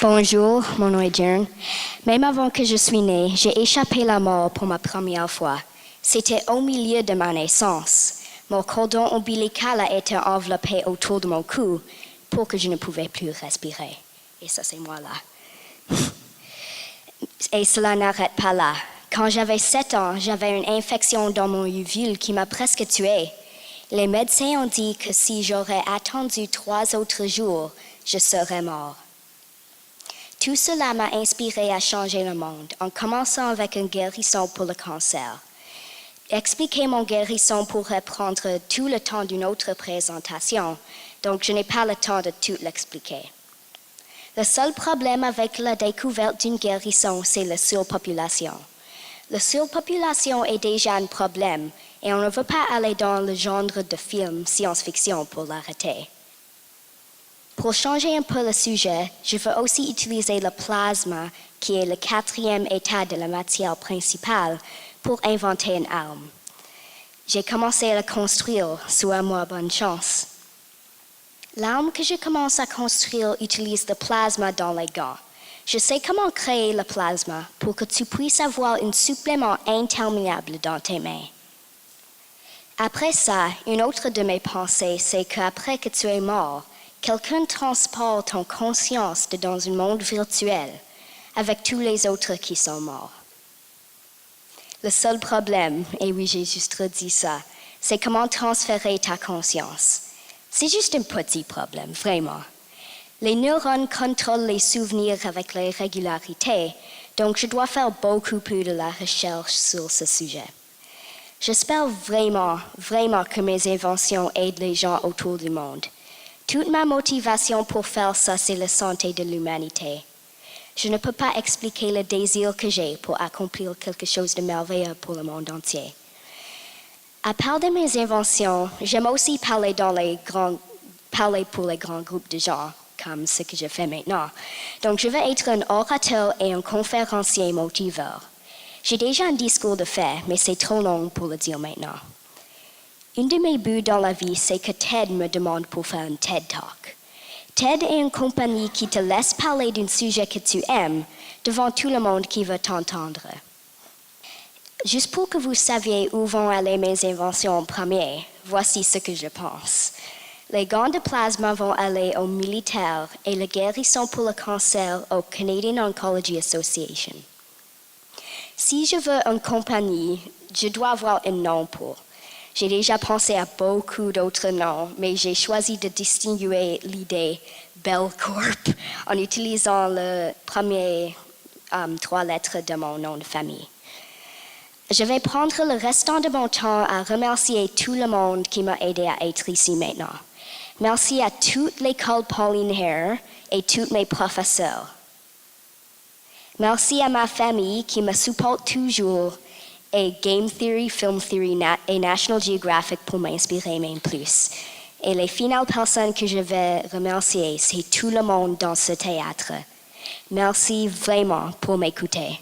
Bonjour, mon nom est Jern. Même avant que je suis née, j'ai échappé la mort pour ma première fois. C'était au milieu de ma naissance. Mon cordon ombilical a été enveloppé autour de mon cou pour que je ne pouvais plus respirer. Et ça, c'est moi là. Et cela n'arrête pas là. Quand j'avais 7 ans, j'avais une infection dans mon uvule qui m'a presque tuée. Les médecins ont dit que si j'aurais attendu 3 autres jours, je serais mort. Tout cela m'a inspiré à changer le monde, en commençant avec une guérison pour le cancer. Expliquer mon guérison pourrait prendre tout le temps d'une autre présentation, donc je n'ai pas le temps de tout l'expliquer. Le seul problème avec la découverte d'une guérison, c'est la surpopulation. La surpopulation est déjà un problème et on ne veut pas aller dans le genre de film science-fiction pour l'arrêter. Pour changer un peu le sujet, je veux aussi utiliser le plasma, qui est le 4e état de la matière principale, pour inventer une arme. J'ai commencé à le construire, souhaite-moi bonne chance. L'arme que je commence à construire utilise le plasma dans les gants. Je sais comment créer le plasma pour que tu puisses avoir un supplément interminable dans tes mains. Après ça, une autre de mes pensées, c'est qu'après que tu es mort, quelqu'un transporte ton conscience dans un monde virtuel avec tous les autres qui sont morts. Le seul problème, et oui, j'ai juste redit ça, c'est comment transférer ta conscience. C'est juste un petit problème, vraiment. Les neurones contrôlent les souvenirs avec les régularités, donc je dois faire beaucoup plus de la recherche sur ce sujet. J'espère vraiment que mes inventions aident les gens autour du monde. Toute ma motivation pour faire ça, c'est la santé de l'humanité. Je ne peux pas expliquer le désir que j'ai pour accomplir quelque chose de merveilleux pour le monde entier. À part de mes inventions, j'aime aussi parler pour les grands groupes de gens, comme ce que je fais maintenant. Donc, je vais être un orateur et un conférencier motiveur. J'ai déjà un discours de fait, mais c'est trop long pour le dire maintenant. Un de mes buts dans la vie, c'est que TED me demande pour faire un TED Talk. TED est une compagnie qui te laisse parler d'un sujet que tu aimes devant tout le monde qui veut t'entendre. Juste pour que vous sachiez où vont aller mes inventions en premier, voici ce que je pense. Les gants de plasma vont aller aux militaires et la guérison pour le cancer au Canadian Oncology Association. Si je veux une compagnie, je dois avoir un nom pour. J'ai déjà pensé à beaucoup d'autres noms, mais j'ai choisi de distinguer l'idée Bell Corp en utilisant les premières 3 lettres de mon nom de famille. Je vais prendre le restant de mon temps à remercier tout le monde qui m'a aidé à être ici maintenant. Merci à toute l'école Pauline Hare et tous mes professeurs. Merci à ma famille qui me supporte toujours et Game Theory, Film Theory et National Geographic pour m'inspirer même plus. Et les finales personnes que je vais remercier, c'est tout le monde dans ce théâtre. Merci vraiment pour m'écouter.